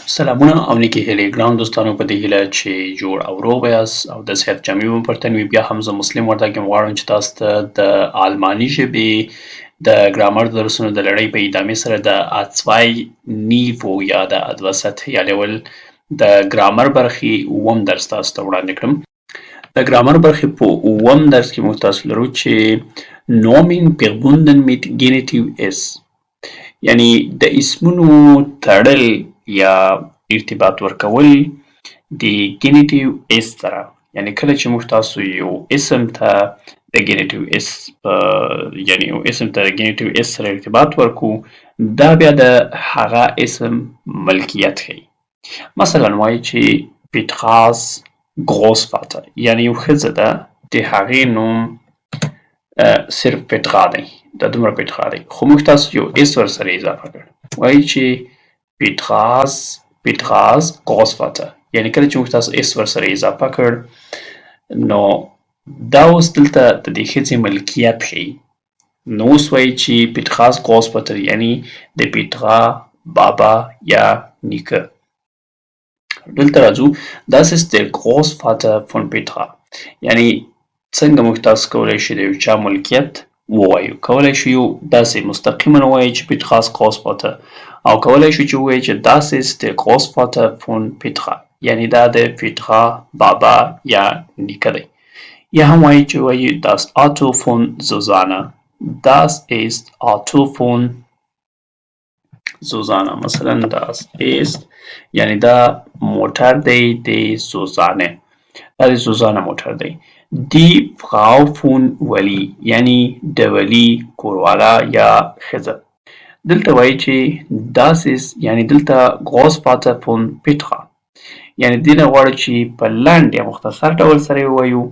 سلامونه او نیکې هیلې ګران دوستانو په دې هیله چې جوړ او روغ یاست او د صحت جامې مو پر تن وي. بیا هم زه مسلم وردګ یم. غواړم چې تاسو ته د آلماني ژبې د ګرامر د درسونو د لړۍ په ادامې سره د A2 نیوو یا د A2 سطحې یا لیول د ګرامر برخې اووم درس تاسو ته وړاندې کړم. د ګرامر برخې په اووم درس کې موږ تاسو لرو چې Nomen verbunden mit Genitiv S یعنی د اسمونو تړل یا ارتباط ورکول د ګینیټیو اس سره، یعنی کله چې موږ تاسو یو اسم ته د ګینیټیو اس یعنی یو اسم ته د ګینیټیو اس سره ارتباط ورکو، دا بیا د هغه اسم ملکیت ښیي. مثلا وایي چې پیټراس ګروسفاتر یعنی یو ښځه ده، د هغې نوم صرف پیټرا دی، دا دومره پیټرا دی، خو موږ تاسو یو اس ورسره اضافه کړ. وایي چې پیټراس ګروسفاتر یعنی کله چې موږ تاسو اس ورسره اضافه کړ نو دا اوس دلته د دې ښځې ملکیت ښیي. نو اوس وایي چې پیټراس ګروسفاتر یعنی د پیټرا بابا یا نیکه. دلته راځو، das ist der Großvater von Petra یعنی څنګه موږ تاسو کولی شو د یو چا ملکیت ووایو. کولی شو یو داسې مستقیما ووایو چې پیټراس ګروسفاتر، او کولی شو چې ووایو چې das ist der Großvater von Petra یعنی دا د پیټرا بابا یا نیکه دی. یا هم وایي چې وایو das Auto von Susanne das ist Auto von Susanne مثلا das ist یعنی دا موټر دی د سوزانه، دا د سوزانه موټر دی. Die Frau von ولی یعنی د ولی کوروالا یا ښځه. دلته وایي چې das ist یعنی دلته Großvater von Petra یعنی دې نه غواړو چې په لنډ یا مختصر ډول سره ووایو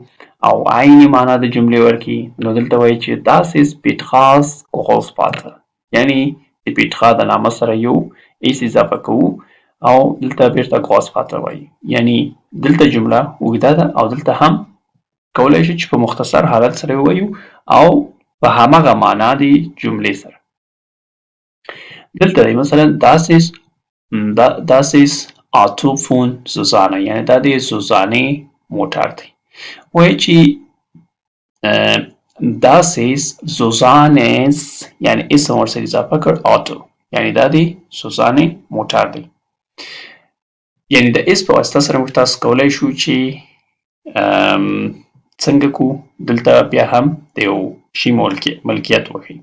او عیني معنا د جملې ورکړي. نو دلته وایي چې das ist Petras Großvater یعنی د پیټرا د نامه سره یو اس اضافه کوو او دلته بیرته ګروسفاتر وایي، یعنی دلته جمله اوږده ده او دلته هم کولی شو چې په مختصر حالت سره ووایو او په همغه معنا د جملې سره. دلته دی مثلا das ist Auto von Susanne یعنی دا د سوزانې موټر دی. وایي چې das ist Susannes یعنی اسم ورسره اضافه کړ Auto یعنی دا د سوزانې موټر دی. یعنی د اس په واسطه سره موږ تاسو کولی شو چې څنګه کو دلته بیا هم د یو شي ملکیت وښیي.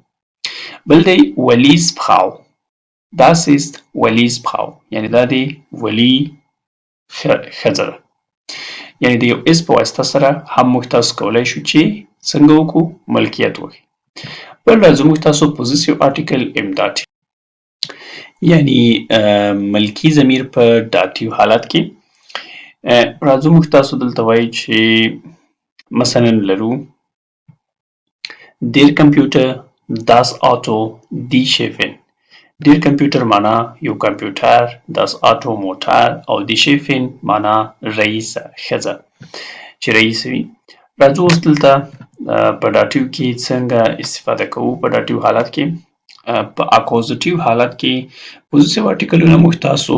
بل دی ولیز فراو das ist ولیز فراو یعنی دا د ولی ښځه ده. یعنی د یو اس په واسطه سره هم موږ تاسو کولی شو چې څنګه وکړو ملکیت وښیي. بل راځو موږ تاسو پوزیسیو آرټیکل امدادي یعنی ملکی ضمیر په داتیو حالت کې. راځو موږ تاسو دلته وایي چې مثلا لرو der Computer das Auto die Chefin. der Computer معنا یو کمپیوټر، das Auto موټر او die Chefin معنا رئیس ښځه چې رئیس وي. راځو اوس دلته په داتیو کې څنګه استفاده کوو. په داتیو حالت کې په اکوزیټیو حالت کې پوزیسیو آرټیکلونه موږ تاسو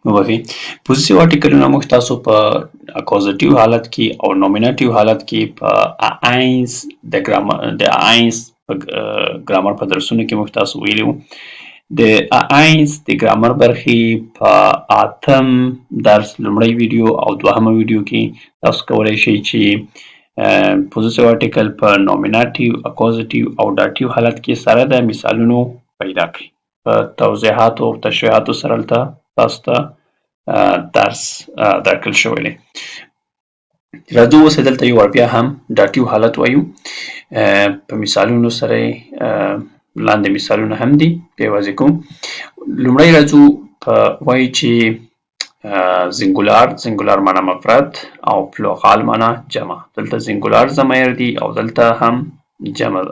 ووهي. پوزیسیو آرټیکلونه موږ تاسو په اکوزیټیو حالت کې او نومینټیو حالت کې په اینس د اینس په ګرامر په درسونو کې موږ تاسو ویلي وو. د اینس د ګرامر برخې په اتم درس لومړی ویډیو او دوهمه ویډیو کې تاسو کولی شئ چې پوزیسیو آرټیکل په نومینټیو، اکوزیټیو او داتیو حالت کې سره د مثالونو پیدا کړئ. په توضیحاتو او تشریحاتو سره دلته تاسو ته درس درکړل شوی دی. راځو اوس دلته یو بیا هم داتیو حالت وایو په مثالونو سره. لاندې مثالونه هم دي بیا یې کوم. لومړی راځو په وایي چې زنګولار معنا مفرد او پلورال معنا جمع. دلته زنګولار ضمیر دي او دلته هم جمع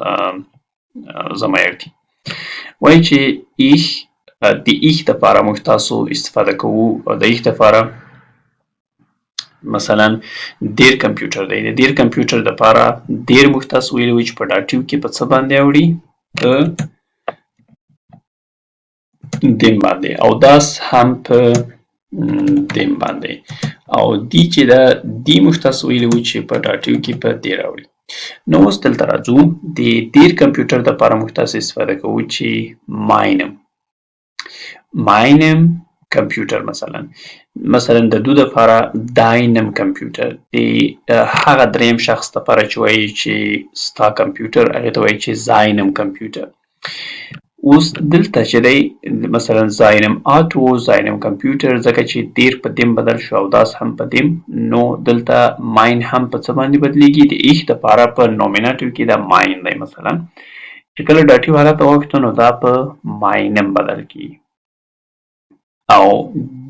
ضمیر دي. وایي چې ایخ د ایخ دپاره موږ تاسو استفاده کوو. د ایخ دپاره مثلا دیر کمپیوټر دی. د دیر کمپیوټر دپاره دیر موږ تاسو ویلي وو چې په داتیو کې په څه باندې اوړي؟ په دیم باندې او داس هم په دیم باندې او دی چې دا دی موږ تاسو ویلي وو چې په ډاټیو کې په دې راوړي. نو اوس دلته راځو د دیر کمپیوټر دپاره موږ تاسو استفاده کوو چې ماینم کمپیوټر مثلا د دو دپاره داینم کمپیوټر د هغه دریم شخص دپاره چې وایي چې ستا کمپیوټر هغې ته وایي چې زاینم کمپیوټر. اوس دلته چې دی مثلا زاینم آټو زاینم کمپیوټر ځکه چې دیر په دیم بدل شو او داس هم په دیم نو دلته ماین هم په څه باندې بدلیږي د ایښ دپاره په نومینټیو کې دا ماین دی مثلا چې کله ډاټیو حالت ته واوښتو نو دا په ماینم بدل کیږي او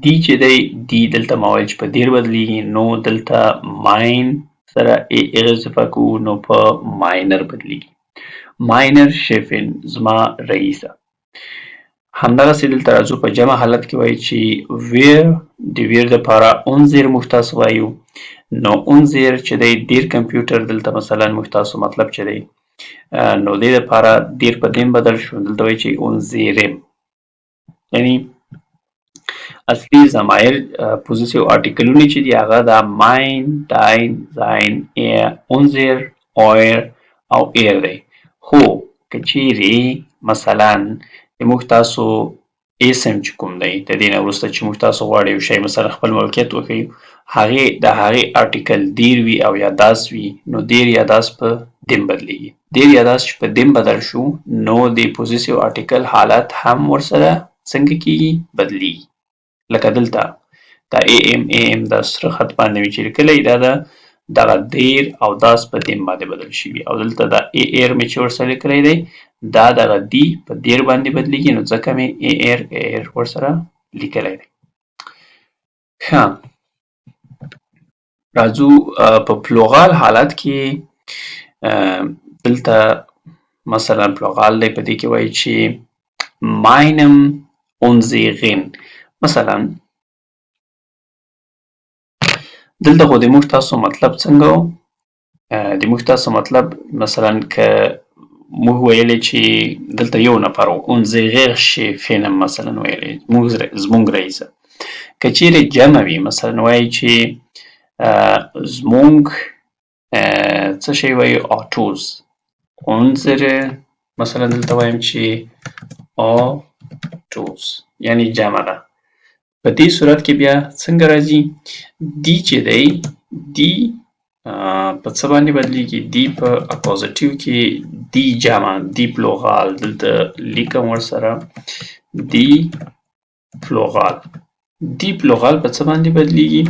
دی چې دی دی دلته ما ویل چې په دیر بدلیږي نو دلته ماین سره اضافه کوو نو په ماینر بدلیږي. ماینر شیفن زما رئیسه. همدغسې دلته راځو په جمع حالت کې وایي چې ویر د ویر دپاره اونزیر موږ تاسو وایو نو اونزیر چې دی دیر کمپیوټر دلته مثلا موږ تاسو مطلب چې دی نو دې دپاره دیر په دیم بدل شو دلته وایي چې اونزیرم یعنی اصلي ضمایر پوزیسیو آرټیکلونه چې دي هغه دا ماین داین زاین اونزیر اویر او ایر دی خو که چیرې مثلا موږ تاسو اسم چې کوم دی د دې نه وروسته چې موږ تاسو غواړئ یو شی مثلا خپل ملکیت وښیو هغې د هغې آرټیکل دیر وي او یا داس وي نو دیر یا داس په دیم بدلیږي. دیر یا داس چې په دیم بدل شو نو د پوزیسیو آرټیکل حالت هم ورسره څنګه کیږي بدلیږي لکه دلته دا ام دا سره خط باندې مې چې لیکلی دا د دغه دیر او داس په دیم باندې بدل شوي او دلته دا ایر مې چې ورسره لیکلی دی دا دغه دی په دیر باندې بدلیږي نو ځکه مې ایر ورسره لیکلی دی. ښه راځو په پلوغال حالت کې دلته مثلا پلوغال دی په دې کې وایي چې ماینم اونزیغن مثلا دلته خو د موږ تاسو مطلب څنګه و د موږ تاسو مطلب مثلا که موږ ویلی چې دلته یو نفر و اونزیغر شیفینم مثلا ویلی زمونږ رئیسه که چیرې جمع وي مثلا وایي چې زمونږ څه شی وایي آټوز اونزره مثلا دلته وایم چې آټوز یعنی جمع ده. په دې صورت کې بیا څنګه راځي دی چې دی دی په څه باندې بدلیږي دی په اپوزیټیو کې دی جمع دی پلوغال دلته لیکم ورسره دی پلوغال په څه باندې بدلیږي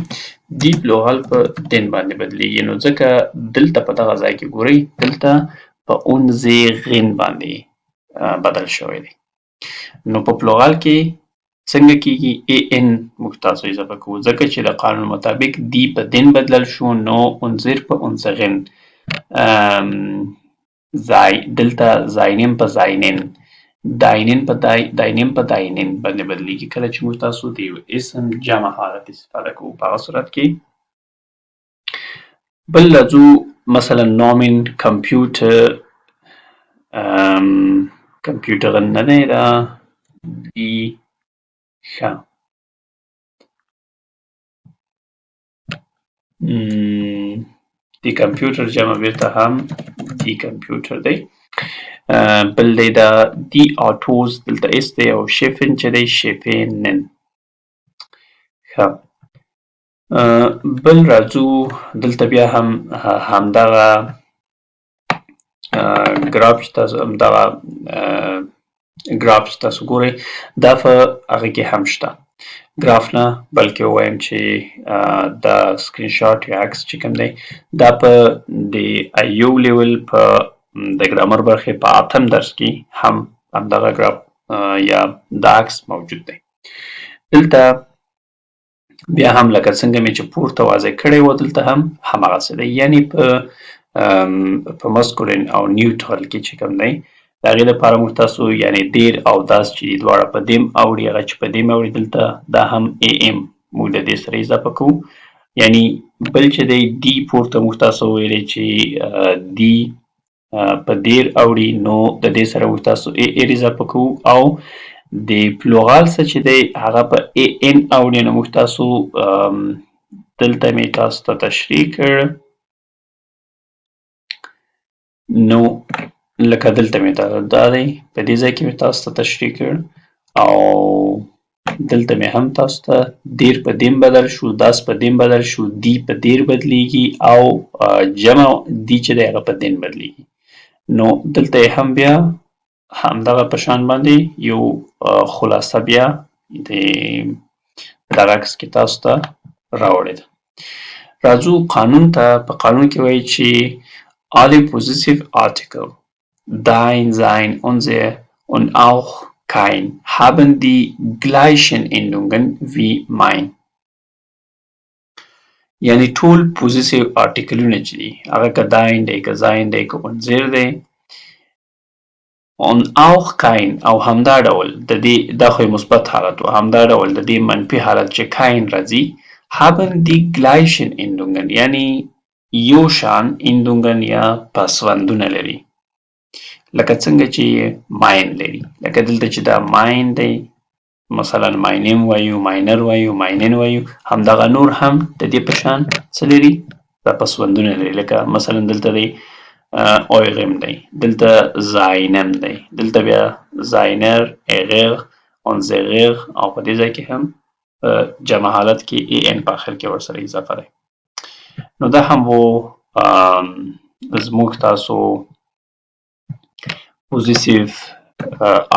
دی پلوغال په دین باندې بدلیږي نو ځکه دلته په دغه ځای کې ګورئ دلته په اونزیغن باندې بدل شوی دی نو په پلوغال کې څنګه کیږي ان موږ تاسو اضافه کوو ځکه چې د قانون مطابق دی په دین بدلل شو نو انذر په انزغن دلته زاینم په زاینن داینن په داینن باندې بدلیږي کله چې موږ تاسو د یو اسم جمع حالت استفاده کوو په هغه صورت کې. بل راځو مثلا نومن کمپیوټر نه دی دا دی ښه د کمپیوټر جمع بیرته هم دی کمپیوټر دی بل دی دا دی آټوز دلته اس دی او شیفن چې دی شیفینن. ښه بل راځو دلته بیا هم همدغه ګراف چې تاسو همدغه ګراف چې تاسو ګورئ دا په هغه کې هم شته ګراف نه بلکې ووایم چې دا سکرین شاټ یا عکس چې کوم دی دا په د ایو لیول په د ګرامر برخې په 8م درس کې هم همدغه ګراف یا دا عکس موجود دی. دلته بیا هم لکه څنګه مې چې پورته واضح کړی و دلته هم هماغسې دی یعنی په مسکولین او نیوټرل کې چې کوم دی د هغې لپاره موږ تاسو یعنې دیر او داس چې دي دواړه په دیم اوړي هغه چې په دیم اوړي دلته دا هم ام موږ د دې سره اضافه کوو یعنی بل چې دی دی پورته موږ تاسو ویلی چې دی په دیر اوړي نو د دې سره موږ تاسو ایر اضافه کوو او د پلوغال څه چې دی هغه په ای ان اوړي نو موږ تاسو دلته مې تاسو ته تشریح کړ نو لکه دلته مې دا دی په دې ځای کې مې تاسو ته تشریح کړ او دلته مې هم تاسو ته دیر په دیم بدل شو داس په دیم بدل شو دی په دیر بدلیږي او جمع دی چې دی هغه په دین بدلیږي نو دلته هم بیا همدغه په شان باندې یو خلاصه بیا د دغه عکس کې تاسو ته راوړې ده راځو قانون ته په قانون کې وایي چې alle possessive Artikel dein, sein, unser und auch kein haben die gleichen Endungen wie mein. یعنی ټول possessive articleونه چې دي هغه که dein دی که sein دی که unser دی und auch kein او همدا ډول د دې دا خو مثبت حالت و همدا ډول د دې منفي حالت چې kein راځي haben die gleichen Endungen یعنی یو شان endungen یا پسوندونه لري لکه څنګه چې ماین لري لکه دلته چې دا ماین دی مثلا ماینم وایو ماینر وایو ماینن وایو همدغه نور هم د دې په شان څه لري دا پسوندونه لري لکه مثلا دلته دی اویغم دی دلته زاینم دی دلته بیا زاینر اغیغ اونزغیغ او په دې ځای کې هم جمع حالت کې ای ان په آخر کې ورسره اضافه دی نو دا هم وو زموږ تاسو possessive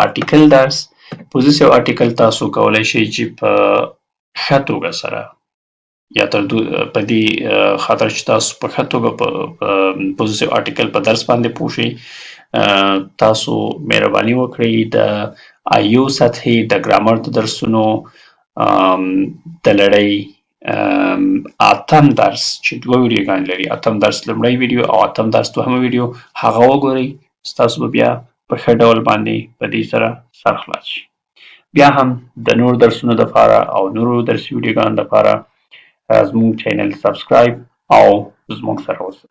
article درس possessive article تاسو کولای شئ چې په ښه توګه سره یا تر په دې خاطر چې تاسو په ښه توګه په possessive article په درس باندې پوه شئ تاسو مهرباني وکړئ د آیو سطحې د ګرامر د درسونو د لړۍ اتم درس چې دوه ویډیوګانې لري اتم درس لومړی ویډیو او اتم درس دوهمه ویډیو هغه وګورئ ستاسو به بیا په ښه ډول باندې په دې سره سر خلاص شي بیا هم د نور درسونو دپاره او نورو درسي ویډیوګانو دپاره زموږ چینل سبسکرایب او زموږ سره اوسئ